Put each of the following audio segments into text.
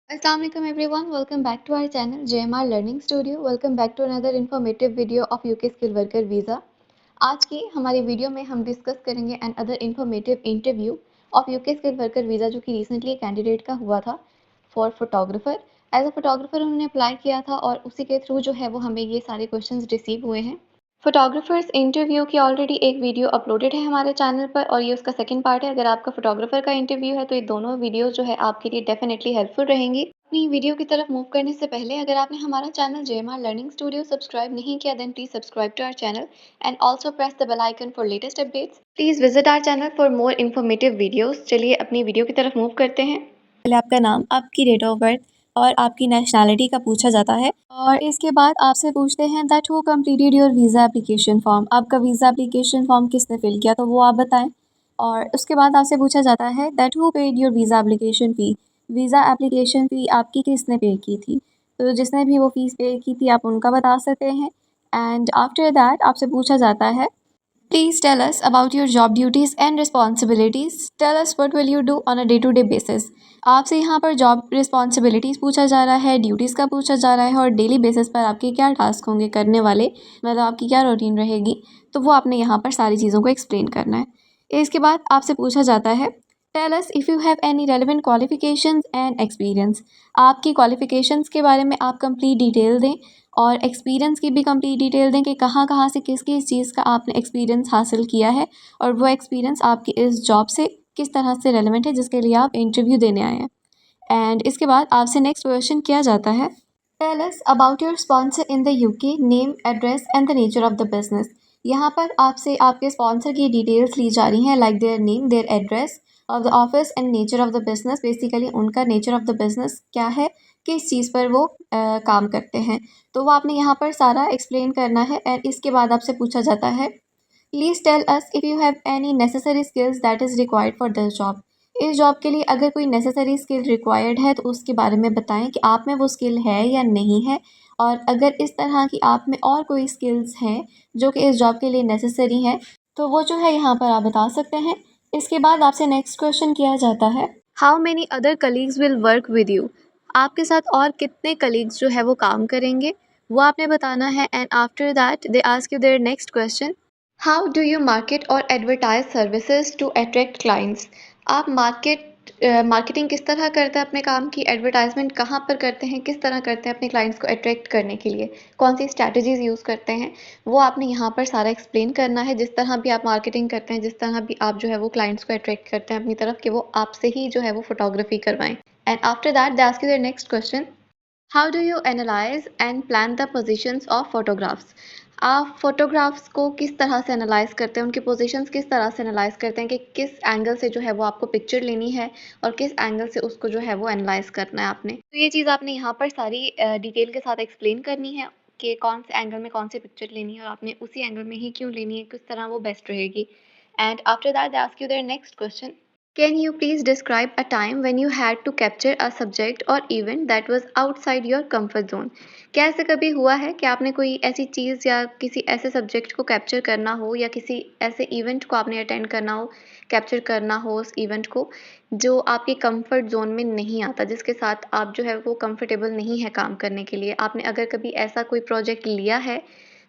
Assalamu alaikum everyone. Welcome back to our channel JMR Learning Studio. Welcome back to another informative video of UK Skill Worker Visa. आज की हमारी video में हम discuss करेंगे another informative interview of UK skill worker visa जो कि recently candidate का हुआ था for photographer. As a photographer उन्होंने अप्लाई किया था और उसी के थ्रू जो है वो हमें ये सारे क्वेश्चंस रिसीव हुए हैं। फोटोग्राफर्स इंटरव्यू की ऑलरेडी एक वीडियो अपलोडेड है हमारे चैनल पर और ये उसका सेकंड पार्ट है। अगर आपका फोटोग्राफर का इंटरव्यू है तो ये दोनों वीडियो जो है आपके लिए डेफिनेटली हेल्पफुल रहेंगी। अपनी वीडियो की तरफ मूव करने से पहले अगर आपने हमारा channel JMR learning studio subscribe नहीं किया then please subscribe to our channel and also press the bell icon for latest updates. Please visit our channel for more informative videos. चलिए अपनी वीडियो की तरफ मूव करते हैं। पहले आपका नाम, आपकी डेट ऑफ बर्थ और आपकी नेशनैलिटी का पूछा जाता है और इसके बाद आपसे पूछते हैं that who completed your visa application form. आपका वीज़ा एप्लीकेशन फॉर्म किसने फिल किया तो वो आप बताएं। और उसके बाद आपसे पूछा जाता है that who paid your visa application fee. Visa application fee आपकी किसने पे की थी, तो जिसने भी वो फ़ीस पे की थी आप उनका बता सकते हैं। एंड आफ्टर दैट आपसे पूछा जाता है Please tell us about your job duties and responsibilities. Tell us what will you do on a day-to-day basis. आपसे यहाँ पर जॉब रिस्पॉन्सिबिलिटीज़ पूछा जा रहा है, ड्यूटीज़ का पूछा जा रहा है और डेली बेसिस पर आपके क्या टास्क होंगे करने वाले, मतलब आपकी क्या रूटीन रहेगी, तो वो आपने यहाँ पर सारी चीज़ों को एक्सप्लेन करना है। इसके बाद आपसे पूछा जाता है tell us if you have any relevant qualifications and experience. आपकी क्वालिफिकेशंस के बारे में आप कंप्लीट डिटेल दें और एक्सपीरियंस की भी कंप्लीट डिटेल दें कि कहाँ से किस किस चीज़ का आपने एक्सपीरियंस हासिल किया है और वो एक्सपीरियंस आपकी इस जॉब से किस तरह से रेलेवेंट है जिसके लिए आप इंटरव्यू देने आए हैं। एंड इसके बाद आपसे नेक्स्ट क्वेश्चन किया जाता है tell us about your sponsor in the UK, name, address and the nature of the business. यहाँ पर आपसे आपके स्पॉन्सर की डिटेल्स ली जा रही हैं like their name, their address of the office and nature of the business. Basically उनका nature of the business क्या है, किस चीज़ पर वो काम करते हैं, तो वो आपने यहाँ पर सारा एक्सप्लेन करना है। एंड इसके बाद आपसे पूछा जाता है please tell us if you have any necessary skills that is required for this job. इस जॉब के लिए अगर कोई नेसेसरी स्किल रिक्वायर्ड है तो उसके बारे में बताएं कि आप में वो स्किल है या नहीं है, और अगर इस तरह की आप में और कोई स्किल्स हैं जो कि इस जॉब के लिए नेसेसरी हैं तो वो जो है यहाँ पर आप बता सकते हैं। इसके बाद आपसे नेक्स्ट क्वेश्चन किया जाता है how many other colleagues will work with you. आपके साथ और कितने कलीग्स जो है वो काम करेंगे वो आपने बताना है। And after that they ask you their next question how do you market और advertise services to attract clients. आप मार्केटिंग किस तरह करते हैं अपने काम की, एडवर्टाइजमेंट कहाँ पर करते हैं, किस तरह करते हैं अपने क्लाइंट्स को अट्रैक्ट करने के लिए, कौन सी स्ट्रैटेजीज यूज़ करते हैं, वो आपने यहाँ पर सारा एक्सप्लेन करना है। जिस तरह भी आप मार्केटिंग करते हैं, जिस तरह भी आप जो है वो क्लाइंट्स को अट्रैक्ट करते हैं अपनी तरफ कि वो आपसे ही जो है वो फोटोग्राफी करवाएं। And after that they ask you their next question how do you analyse and plan the positions of photographs. आप फोटोग्राफ्स को किस तरह से एनालाइज करते हैं, उनकी पोजीशंस किस तरह से एनालाइज करते हैं कि किस एंगल से जो है वो आपको पिक्चर लेनी है और किस एंगल से उसको जो है वो एनालाइज करना है आपने। तो ये चीज़ आपने यहाँ पर सारी डिटेल के साथ एक्सप्लेन करनी है कि कौन से एंगल में कौन सी पिक्चर लेनी है और आपने उसी एंगल में ही क्यों लेनी है, किस तरह वो बेस्ट रहेगी। And after that they ask you their next question Can you please describe a time when you had to capture a subject or event that was outside your comfort zone? क्या ऐसा कभी हुआ है कि आपने कोई ऐसी चीज़ या किसी ऐसे सब्जेक्ट को कैप्चर करना हो या किसी ऐसे इवेंट को आपने अटेंड करना हो, कैप्चर करना हो उस इवेंट को जो आपके कंफर्ट जोन में नहीं आता, जिसके साथ आप जो है वो कंफर्टेबल नहीं है काम करने के लिए। आपने अगर कभी ऐसा कोई प्रोजेक्ट लिया है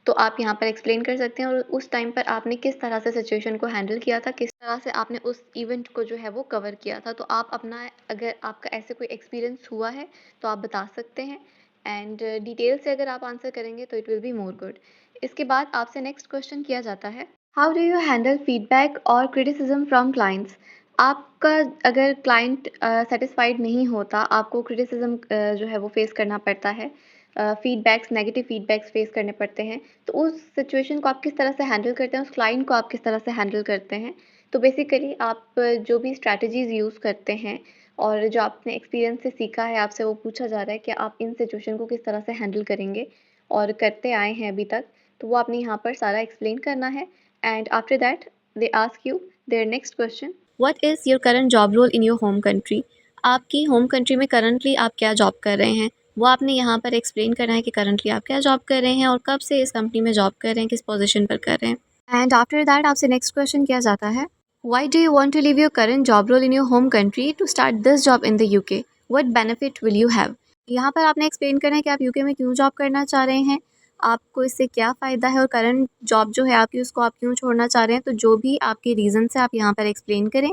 तो आप यहाँ पर एक्सप्लेन कर सकते हैं और उस टाइम पर आपने किस तरह से सिचुएशन को हैंडल किया था, किस तरह से आपने उस इवेंट को जो है वो कवर किया था। तो आप अपना अगर आपका ऐसे कोई एक्सपीरियंस हुआ है तो आप बता सकते हैं। एंड डिटेल से अगर आप आंसर करेंगे तो it will be more good. इसके बाद आपसे नेक्स्ट क्वेश्चन किया जाता है how do you handle feedback और क्रिटिसिज्म फ्रॉम क्लाइंट्स। आपका अगर क्लाइंट सेटिस्फाइड नहीं होता, आपको क्रिटिसिज्म जो है वो फेस करना पड़ता है, फीडबैक्स, नेगेटिव फीडबैक्स फेस करने पड़ते हैं, तो उस सिचुएशन को आप किस तरह से हैंडल करते हैं, उस क्लाइंट को आप किस तरह से हैंडल करते हैं। तो बेसिकली आप जो भी स्ट्रैटेजीज़ यूज़ करते हैं और जो आपने एक्सपीरियंस से सीखा है, आपसे वो पूछा जा रहा है कि आप इन सिचुएशन को किस तरह से हैंडल करेंगे और करते आए हैं अभी तक, तो वो आपने यहाँ पर सारा एक्सप्लेन करना है। And after that they ask you their next question what is your current job role in your home country. आपकी होम कंट्री में करंटली आप क्या जॉब कर रहे हैं वो आपने यहाँ पर एक्सप्लेन करना है कि करंटली आप क्या जॉब कर रहे हैं और कब से इस कंपनी में जॉब कर रहे हैं, किस पोजीशन पर कर रहे हैं। एंड आफ्टर दैट आपसे नेक्स्ट क्वेश्चन किया जाता है why do you want to leave your current job role in your home country to start this job in the UK. What benefit will you have. यहाँ पर आपने explain करना है कि आप यूके में क्यों जॉब करना चाह रहे हैं, आपको इससे क्या फ़ायदा है और करंट जॉब जो है आपकी उसको आप क्यों छोड़ना चाह रहे हैं। तो जो भी आपके रीज़न्स है आप यहाँ पर एक्सप्लेन करें।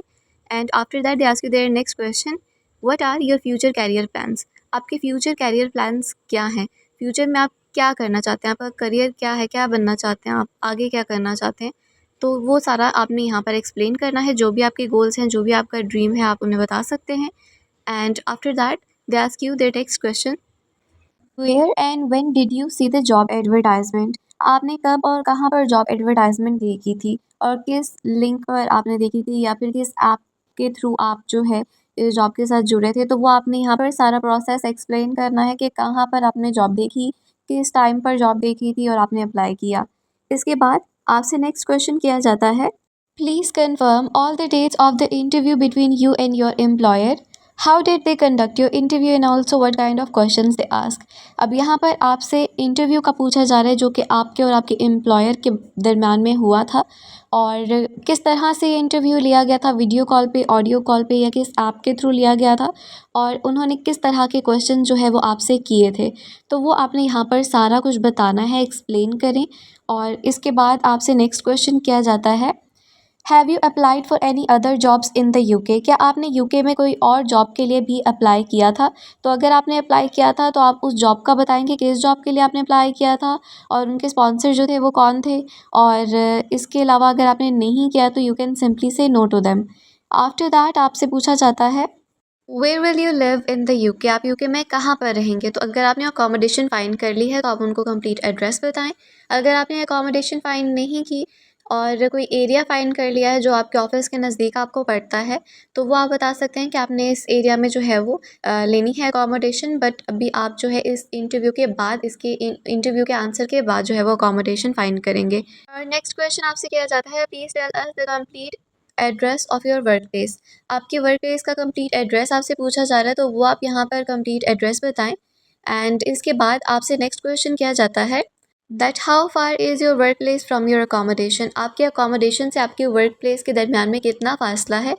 And after that they ask you their next question, what are your future career plans. आपके फ्यूचर कैरियर प्लान्स क्या हैं, फ्यूचर में आप क्या करना चाहते हैं, आपका करियर क्या है, क्या बनना चाहते हैं आप, आगे क्या करना चाहते हैं। तो वो सारा आपने यहाँ पर एक्सप्लेन करना है। जो भी आपके गोल्स हैं, जो भी आपका ड्रीम है, आप उन्हें बता सकते हैं। And after that they ask you their next question, where and when did you see the job advertisement. आपने कब और कहाँ पर जॉब एडवर्टाइजमेंट देखी थी और किस लिंक पर आपने देखी थी या फिर किस ऐप के थ्रू आप जो है इस जॉब के साथ जुड़े थे। तो वो आपने यहाँ पर सारा प्रोसेस एक्सप्लेन करना है कि कहाँ पर आपने जॉब देखी, किस टाइम पर जॉब देखी थी और आपने अप्लाई किया। इसके बाद आपसे नेक्स्ट क्वेश्चन किया जाता है, please confirm all the dates of the interview between you and your employer. How did they conduct your interview and also what kind of questions they ask. अब यहाँ पर आपसे इंटरव्यू का पूछा जा रहा है जो कि आपके और आपके एम्प्लॉयर के दरम्यान में हुआ था, और किस तरह से ये इंटरव्यू लिया गया था, वीडियो कॉल पे, ऑडियो कॉल पे या किस ऐप के थ्रू लिया गया था, और उन्होंने किस तरह के क्वेश्चन जो है वो आपसे किए थे। तो वो आपने यहाँ पर सारा कुछ बताना है, एक्सप्लेन करें। और इसके बाद आपसे नेक्स्ट क्वेश्चन किया जाता है, have you applied for any other jobs in the UK. क्या आपने यूके में कोई और जॉब के लिए भी अप्लाई किया था। तो अगर आपने अप्लाई किया था तो आप उस जॉब का बताएंगे, किस जॉब के लिए आपने अप्लाई किया था और उनके स्पॉन्सर जो थे वो कौन थे। और इसके अलावा अगर आपने नहीं किया तो you can simply say no to them. After that आपसे पूछा जाता है, where will you live in the UK. आप यूके में कहाँ पर रहेंगे। तो अगर आपने अकोमोडेशन फ़ाइंड कर ली है तो आप उनको कंप्लीट एड्रेस बताएं। अगर आपने अकोमोडेशन फ़ाइंड नहीं की और कोई एरिया फ़ाइंड कर लिया है जो आपके ऑफिस के नज़दीक आपको पड़ता है, तो वो आप बता सकते हैं कि आपने इस एरिया में जो है वो लेनी है अकोमोडेशन। बट अभी आप जो है इस इंटरव्यू के बाद, इसके इंटरव्यू के आंसर के बाद जो है वो अकोमोडेशन फ़ाइंड करेंगे। और नेक्स्ट क्वेश्चन आपसे किया जाता है, please tell us the complete address of your workplace. आपके वर्क प्लेस का कंप्लीट एड्रेस आपसे पूछा जा रहा है, तो वो आप यहाँ पर कंप्लीट एड्रेस बताएं। एंड इसके बाद आपसे नेक्स्ट क्वेश्चन किया जाता है, that how far is your workplace from your accommodation. आपके अकोमोडेशन से आपके वर्क प्लेस के दरमियान में कितना फ़ासला है,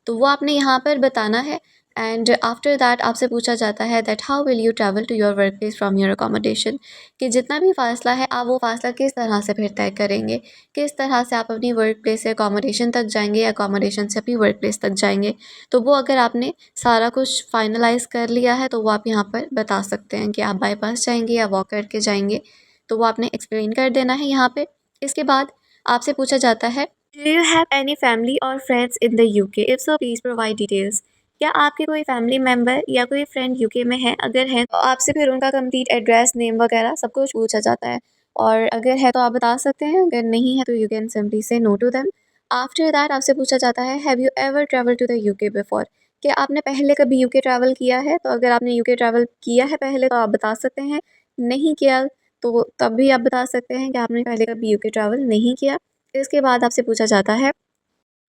तो वो आपने यहाँ पर बताना है। एंड आफ्टर दैट आपसे पूछा जाता है, that how will you travel to your workplace from your accommodation. कि जितना भी फ़ासला है आप वो फ़ासला किस तरह से फिर तय करेंगे, किस तरह से आप अपनी वर्क प्लेस से अकोमोडेशन तक जाएंगे या अकोमोडेशन से अपनी वर्क प्लेस तक जाएंगे। तो वो अगर आपने सारा कुछ फाइनलाइज़ कर लिया है तो वो आप यहाँ पर बता सकते हैं कि आप बाई पास जाएंगे या वॉक करके जाएंगे। तो वो आपने एक्सप्लेन कर देना है यहाँ पे। इसके बाद आपसे पूछा जाता है, do you have any family और friends in the UK, if so please provide details. क्या आपके कोई फैमिली मेम्बर या कोई फ्रेंड यूके में है, अगर है तो आपसे फिर उनका कंप्लीट एड्रेस, नेम वगैरह सब कुछ पूछा जाता है। और अगर है तो आप बता सकते हैं, अगर नहीं है तो you can simply say no to them. After that आपसे पूछा जाता है, have you ever travel to the UK before. क्या आपने पहले कभी यूके ट्रैवल किया है। तो अगर आपने यूके ट्रैवल किया है पहले तो आप बता सकते हैं, नहीं किया तो तब भी आप बता सकते हैं कि आपने पहले कभी यूके ट्रैवल नहीं किया। इसके बाद आपसे पूछा जाता है,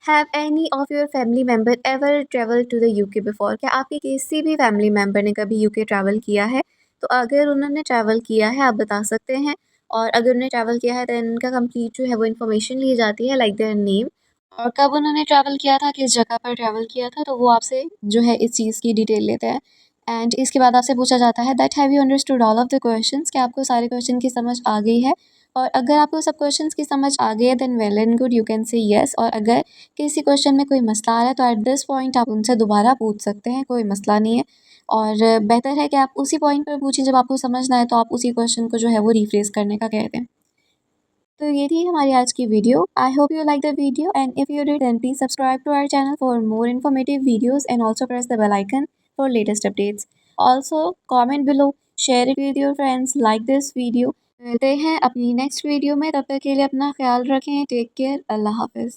have any of your family member ever travel to the UK before. क्या आपके किसी भी फैमिली मेम्बर ने कभी यूके ट्रैवल किया है। तो अगर उन्होंने ट्रैवल किया है आप बता सकते हैं। और अगर उन्होंने ट्रैवल किया है तो इनका कंप्लीट जो है वो इन्फॉर्मेशन ली जाती है, लाइक देयर नेम और कब उन्होंने ट्रैवल किया था, किस जगह पर ट्रैवल किया था। तो वो आपसे जो है इस चीज़ की डिटेल लेते हैं। एंड इसके बाद आपसे पूछा जाता है, that have you understood all of the questions. क्या आपको सारे क्वेश्चन की समझ आ गई है। और अगर आपको सब क्वेश्चंस की समझ आ गई है then well and good, you can say yes. और अगर किसी क्वेश्चन में कोई मसला आ रहा है तो एट दिस पॉइंट आप उनसे दोबारा पूछ सकते हैं, कोई मसला नहीं है। और बेहतर है कि आप उसी पॉइंट पर पूछें जब आपको समझना है, तो आप उसी क्वेश्चन को जो है वो रिफ्रेस करने का कहते हैं। तो ये थी हमारी आज की video. I hope you like the video and if you did then please subscribe to our channel for more informative videos and also press the bell icon for latest updates. Also comment below, share it with your friends, like this video. मिलते हैं अपनी next video में, तब तक के लिए अपना ख्याल रखें। टेक केयर, अल्लाह हाफिज़।